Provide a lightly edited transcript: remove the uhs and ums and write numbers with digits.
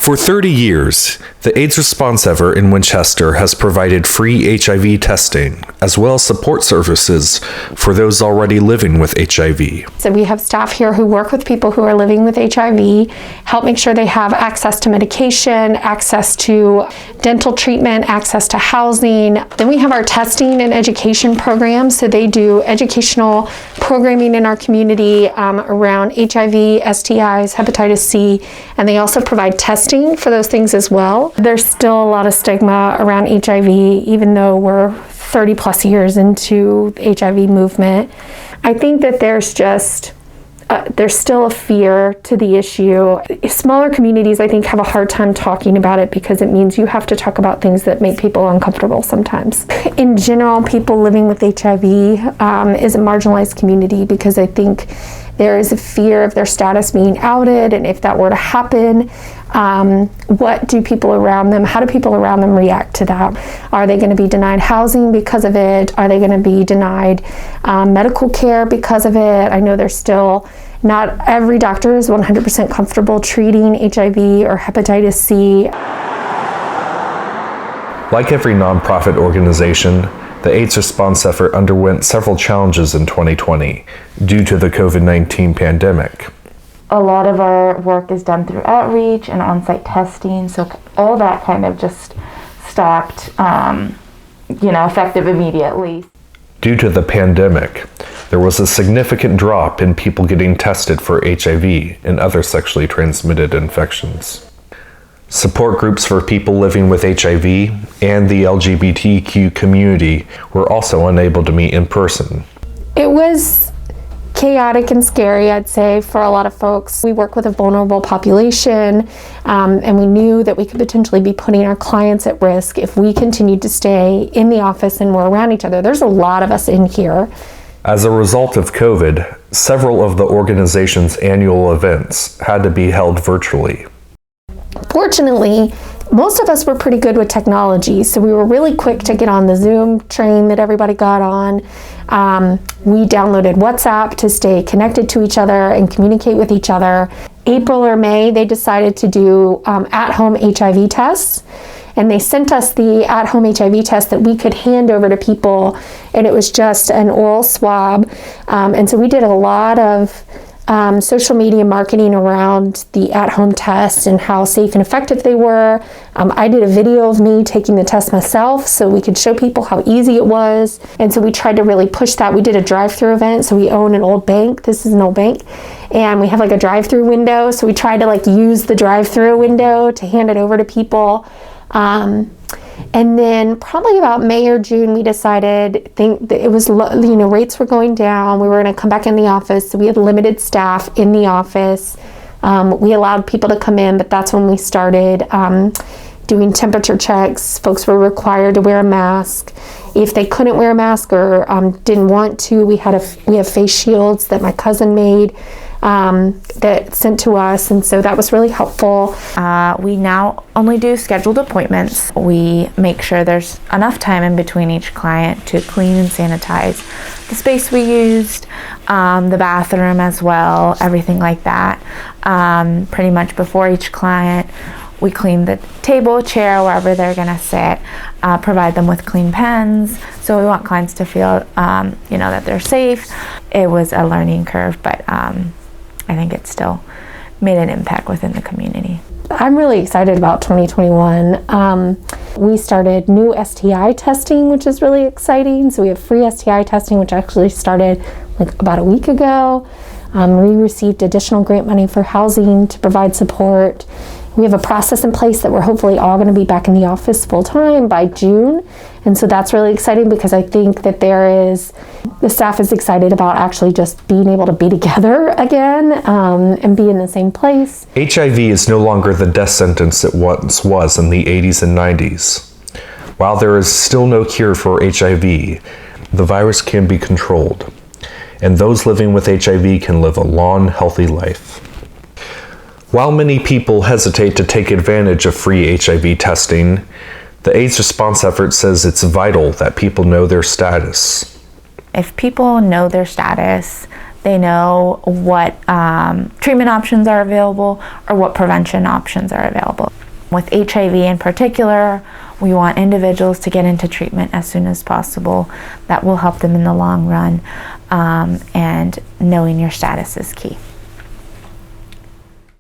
For 30 years, the AIDS Response Effort in Winchester has provided free HIV testing, as well as support services for those already living with HIV. So we have staff here who work with people who are living with HIV, help make sure they have access to medication, access to dental treatment, access to housing. Then we have our testing and education programs. So they do educational programming in our community around HIV, STIs, hepatitis C, and they also provide testing for those things as well. There's still a lot of stigma around HIV, even though we're 30 plus years into the HIV movement. I think that there's still a fear to the issue. Smaller communities, I think, have a hard time talking about it because it means you have to talk about things that make people uncomfortable sometimes. In general, people living with HIV is a marginalized community because I think there is a fear of their status being outed, and if that were to happen, what do people around them, how do people around them react to that? Are they going to be denied housing because of it? Are they going to be denied medical care because of it? I know there's still not every doctor is 100% comfortable treating HIV or hepatitis C. Like every nonprofit organization, the AIDS Response Effort underwent several challenges in 2020 due to the COVID-19 pandemic. A lot of our work is done through outreach and on-site testing, so all that kind of just stopped, effective immediately. Due to the pandemic, there was a significant drop in people getting tested for HIV and other sexually transmitted infections. Support groups for people living with HIV and the LGBTQ community were also unable to meet in person. It was chaotic and scary, I'd say, for a lot of folks. We work with a vulnerable population, and we knew that we could potentially be putting our clients at risk if we continued to stay in the office and we're around each other. There's a lot of us in here. As a result of COVID, several of the organization's annual events had to be held virtually. Fortunately, most of us were pretty good with technology, so we were really quick to get on the Zoom train that everybody got on. We downloaded WhatsApp to stay connected to each other and communicate with each other. April or May, they decided to do at-home HIV tests, and they sent us the at-home HIV test that we could hand over to people, and it was just an oral swab. And so we did a lot of social media marketing around the at-home tests and how safe and effective they were. I did a video of me taking the test myself so we could show people how easy it was. And so we tried to really push that. We did a drive-through event. So we own an old bank. This is an old bank. And we have like a drive-through window. So we tried to use the drive-through window to hand it over to people. And then probably about May or June, we decided that it was, rates were going down. We were going to come back in the office. So we had limited staff in the office. We allowed people to come in, but that's when we started doing temperature checks. Folks were required to wear a mask. If they couldn't wear a mask or didn't want to, we have face shields that my cousin made that sent to us, and so that was really helpful. We now only do scheduled appointments. We make sure there's enough time in between each client to clean and sanitize the space we used, the bathroom as well, everything like that. Pretty much before each client, we clean the table, chair, wherever they're gonna sit, provide them with clean pens. So we want clients to feel, that they're safe. It was a learning curve, but I think it still made an impact within the community. I'm really excited about 2021. We started new STI testing, which is really exciting. So we have free STI testing, which actually started about a week ago. We received additional grant money for housing to provide support. We have a process in place that we're hopefully all going to be back in the office full time by June. And so that's really exciting because I think that the staff is excited about actually just being able to be together again and be in the same place. HIV is no longer the death sentence it once was in the 80s and 90s. While there is still no cure for HIV, the virus can be controlled, and those living with HIV can live a long, healthy life. While many people hesitate to take advantage of free HIV testing, the AIDS Response Effort says it's vital that people know their status. If people know their status, they know what treatment options are available or what prevention options are available. With HIV in particular, we want individuals to get into treatment as soon as possible. That will help them in the long run, and knowing your status is key.